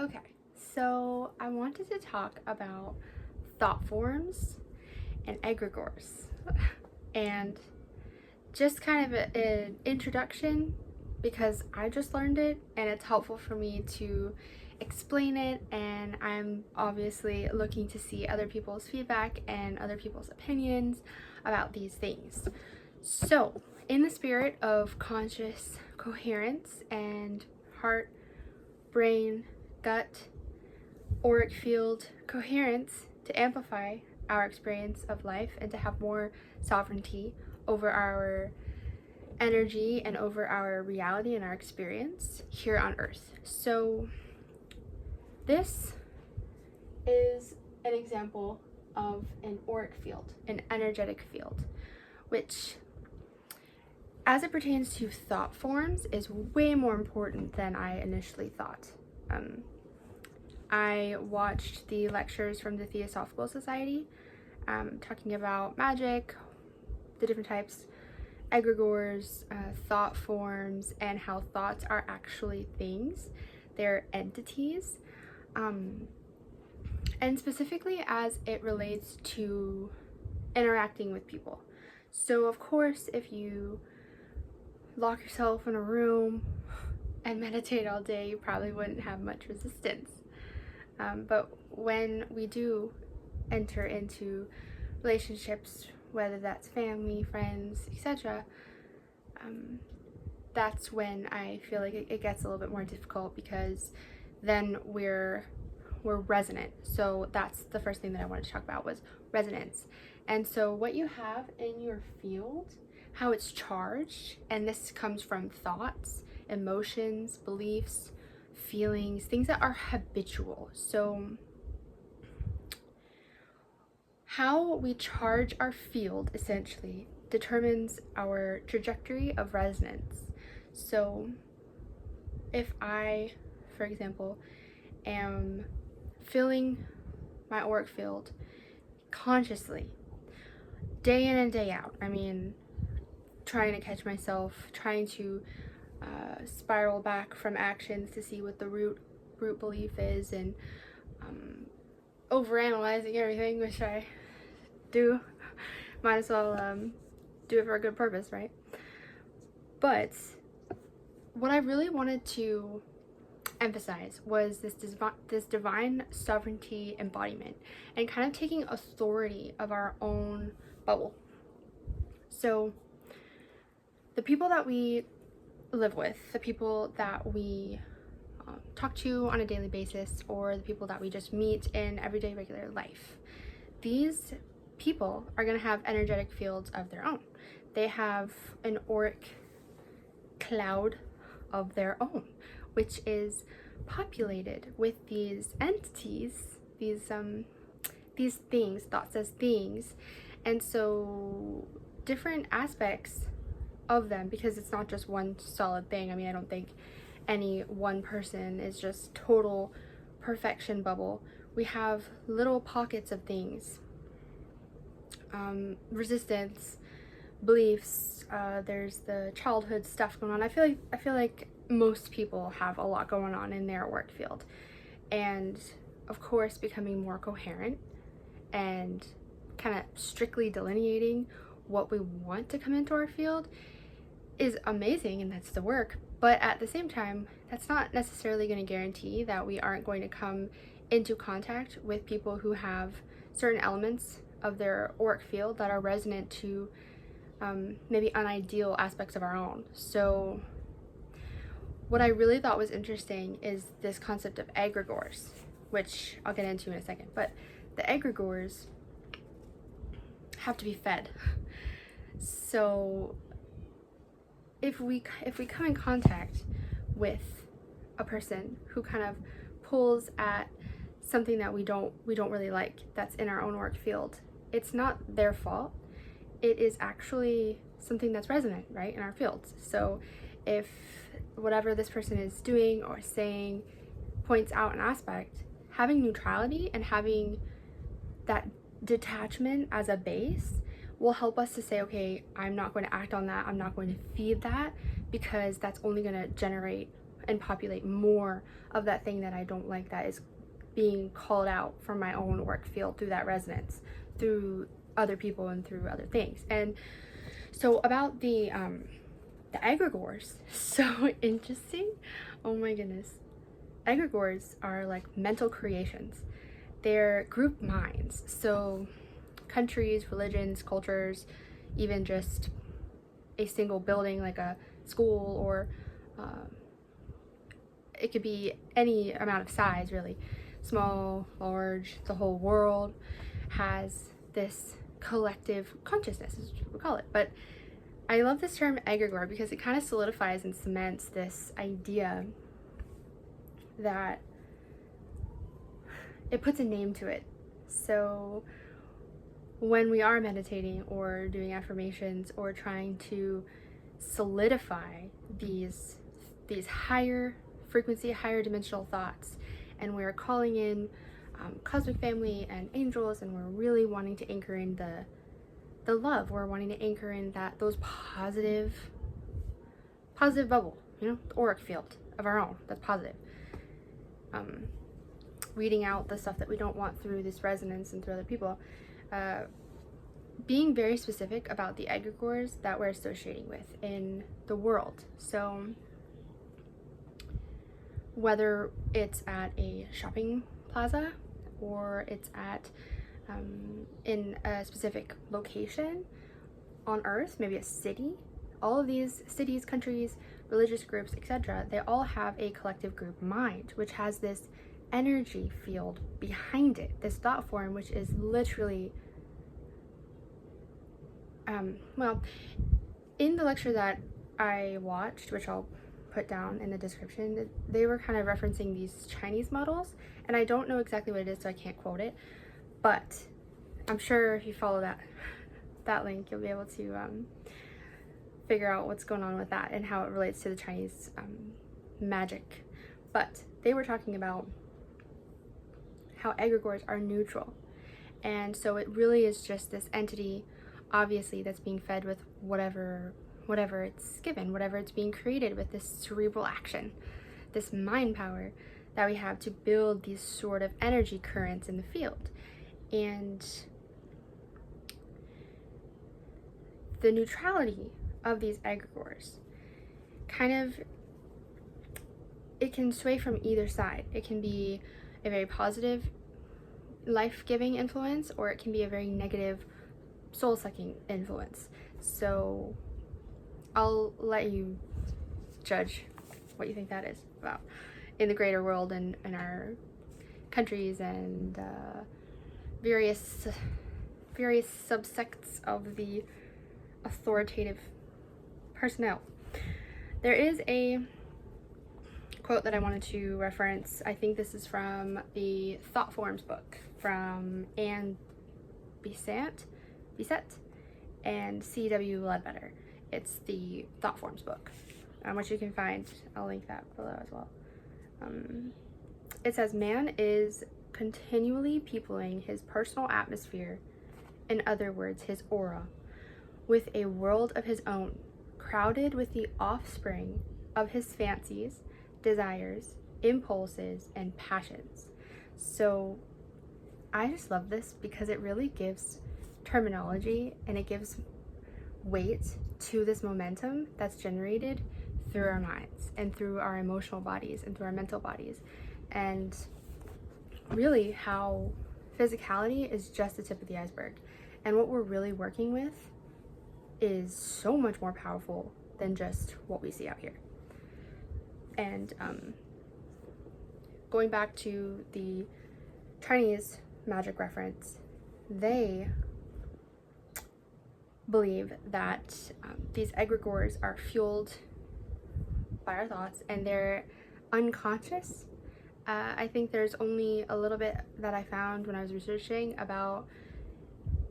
Okay, so I wanted to talk about thought forms and egregores and just kind of an introduction because I just learned it and it's helpful for me to explain it, and I'm obviously looking to see other people's feedback and other people's opinions about these things. So, in the spirit of conscious coherence and heart, brain, gut, auric field coherence to amplify our experience of life and to have more sovereignty over our energy and over our reality and our experience here on earth. So this is an example of an auric field, an energetic field, which as it pertains to thought forms is way more important than I initially thought. I watched the lectures from the Theosophical Society talking about magic, the different types, egregores, thought forms, and how thoughts are actually things. They're entities. And specifically as it relates to interacting with people. So of course, if you lock yourself in a room and meditate all day, you probably wouldn't have much resistance. But when we do enter into relationships, whether that's family, friends, etc., that's when I feel like it gets a little bit more difficult, because then we're resonant. So that's the first thing that I wanted to talk about, was resonance. And so what you have in your field, how it's charged, and this comes from thoughts, emotions, beliefs, feelings, things that are habitual. So how we charge our field essentially determines our trajectory of resonance. So if I, for example, am filling my auric field consciously, day in and day out, I mean, trying to catch myself, trying to spiral back from actions to see what the root belief is, and overanalyzing everything, which I do. Might as well do it for a good purpose, right? But what I really wanted to emphasize was this divine sovereignty embodiment, and kind of taking authority of our own bubble. So the people that we live with, the people that we talk to on a daily basis, or the people that we just meet in everyday regular life, these people are going to have energetic fields of their own. They have an auric cloud of their own, which is populated with these entities, these things, thoughts as things, and so different aspects of them, because it's not just one solid thing. I mean, I don't think any one person is just total perfection bubble. We have little pockets of things, resistance, beliefs, there's the childhood stuff going on. I feel like most people have a lot going on in their work field, and of course becoming more coherent and kind of strictly delineating what we want to come into our field is amazing, and that's the work. But at the same time, that's not necessarily going to guarantee that we aren't going to come into contact with people who have certain elements of their auric field that are resonant to maybe unideal aspects of our own. So what I really thought was interesting is this concept of egregores, which I'll get into in a second. But the egregores have to be fed. So if we come in contact with a person who kind of pulls at something that we don't really like, that's in our own auric field, it's not their fault. It is actually something that's resonant, right, in our fields. So if whatever this person is doing or saying points out an aspect, having neutrality and having that detachment as a base will help us to say, okay, I'm not going to act on that, I'm not going to feed that, because that's only going to generate and populate more of that thing that I don't like, that is being called out from my own work field through that resonance, through other people and through other things. And so about the egregores, so interesting. Oh my goodness. Egregores are like mental creations. They're group minds. So countries, religions, cultures, even just a single building like a school, or it could be any amount of size, really. Small, large, the whole world has this collective consciousness, is what we call it. But I love this term egregore because it kind of solidifies and cements this idea that it puts a name to it. So when we are meditating or doing affirmations or trying to solidify these higher frequency, higher dimensional thoughts, and we're calling in cosmic family and angels, and we're really wanting to anchor in the love, we're wanting to anchor in those positive bubble, the auric field of our own that's positive. Weeding out the stuff that we don't want through this resonance and through other people. Being very specific about the egregores that we're associating with in the world. So whether it's at a shopping plaza or it's at in a specific location on earth, maybe a city, all of these cities, countries, religious groups, etc., they all have a collective group mind, which has this energy field behind it, this thought form, which is literally well, in the lecture that I watched, which I'll put down in the description, they were kind of referencing these Chinese models, and I don't know exactly what it is, so I can't quote it, but I'm sure if you follow that link, you'll be able to figure out what's going on with that and how it relates to the Chinese magic. But they were talking about how egregores are neutral, and so it really is just this entity, obviously, that's being fed with whatever it's given, whatever it's being created with, this cerebral action, this mind power that we have to build these sort of energy currents in the field. And the neutrality of these egregores kind of, it can sway from either side. It can be a very positive, life-giving influence, or it can be a very negative, soul-sucking influence. So I'll let you judge what you think that is about in the greater world and in our countries and various subsects of the authoritative personnel. There is a quote that I wanted to reference. I think this is from the Thought Forms book from Besant and C.W. Leadbeater. It's the Thought Forms book, which you can find. I'll link that below as well. It says, man is continually peopling his personal atmosphere, in other words, his aura, with a world of his own, crowded with the offspring of his fancies, desires, impulses, and passions. So I just love this because it really gives terminology and it gives weight to this momentum that's generated through our minds and through our emotional bodies and through our mental bodies, and really how physicality is just the tip of the iceberg, and what we're really working with is so much more powerful than just what we see out here. And going back to the Chinese magic reference, they believe that these egregores are fueled by our thoughts and they're unconscious. I think there's only a little bit that I found when I was researching about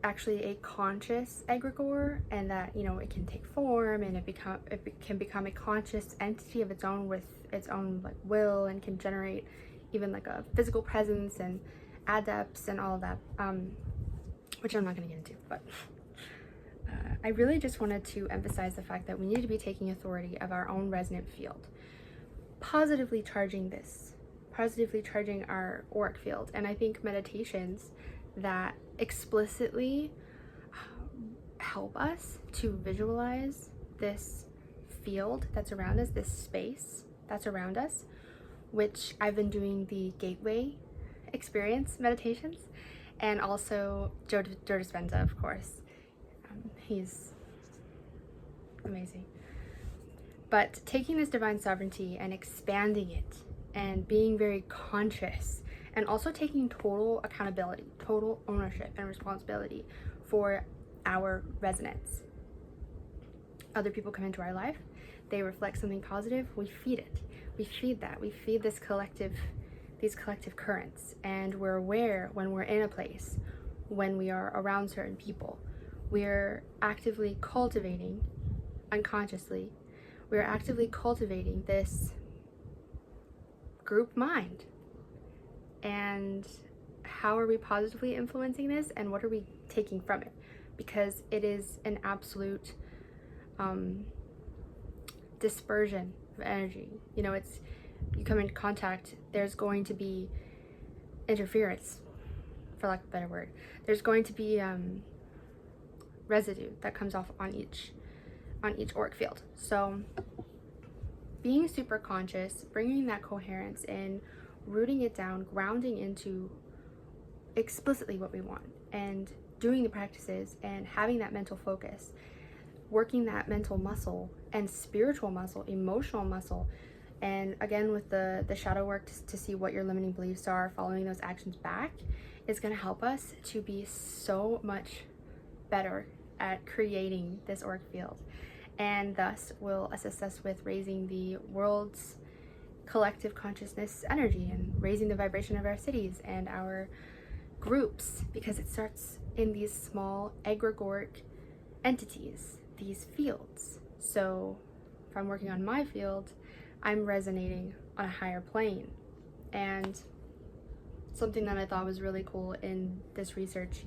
actually a conscious egregore, and that, you know, it can take form and it can become a conscious entity of its own with its own like will, and can generate even like a physical presence and adepts and all of that, which I'm not going to get into, but I really just wanted to emphasize the fact that we need to be taking authority of our own resonant field. positively charging this, positively charging our auric field. And I think meditations that explicitly help us to visualize this field that's around us, this space that's around us, which I've been doing the gateway experience meditations, and also Joe Dispenza, of course. He's amazing. But taking this divine sovereignty and expanding it and being very conscious, and also taking total accountability, total ownership and responsibility for our resonance. Other people come into our life, they reflect something positive, we feed it. We feed that. We feed these collective currents, and we're aware when we're in a place, when we are around certain people. We're actively cultivating, unconsciously, we're actively cultivating this group mind. And how are we positively influencing this, and what are we taking from it? Because it is an absolute dispersion of energy. You know, it's, you come into contact, there's going to be interference, for lack of a better word. There's going to be residue that comes off on each auric field. So being super conscious, bringing that coherence in, rooting it down, grounding into explicitly what we want, and doing the practices and having that mental focus, working that mental muscle and spiritual muscle, emotional muscle, and again with the shadow work to see what your limiting beliefs are, following those actions back, is going to help us to be so much better at creating this auric field, and thus will assist us with raising the world's collective consciousness energy and raising the vibration of our cities and our groups, because it starts in these small egregoric entities, these fields. So if I'm working on my field, I'm resonating on a higher plane. And something that I thought was really cool in this research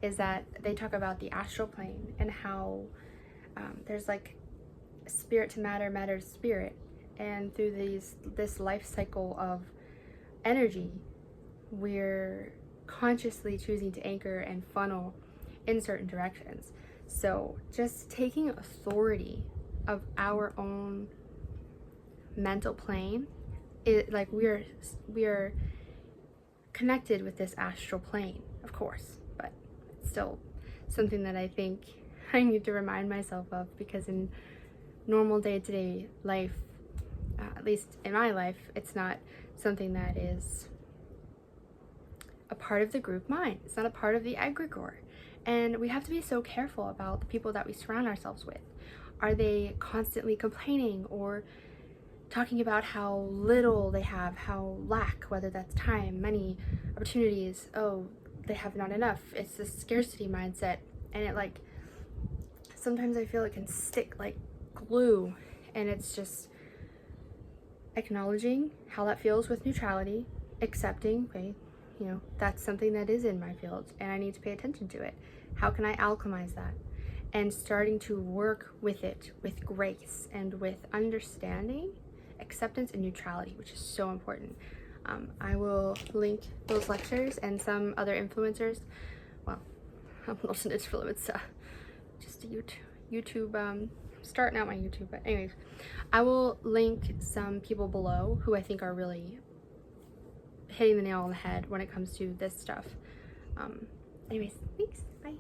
is that they talk about the astral plane and how there's like spirit to matter, matter to spirit, and through this life cycle of energy, we're consciously choosing to anchor and funnel in certain directions. So just taking authority of our own mental plane, like we are connected with this astral plane, of course, but it's still something that I think I need to remind myself of, because in normal day-to-day life, at least in my life, it's not something that is a part of the group mind. It's not a part of the egregore. And we have to be so careful about the people that we surround ourselves with. Are they constantly complaining or talking about how little they have, how lack, whether that's time, money, opportunities, oh, they have not enough. It's this scarcity mindset, and it like, sometimes I feel it can stick like glue, and it's just acknowledging how that feels with neutrality, accepting, okay, you know, that's something that is in my field and I need to pay attention to it. How can I alchemize that? And starting to work with it with grace and with understanding, acceptance, and neutrality, which is so important. I will link those lectures and some other influencers. Well, I'm not an influencer, just a YouTube, starting out my YouTube, but anyways, I will link some people below who I think are really hitting the nail on the head when it comes to this stuff. Anyways, thanks, bye.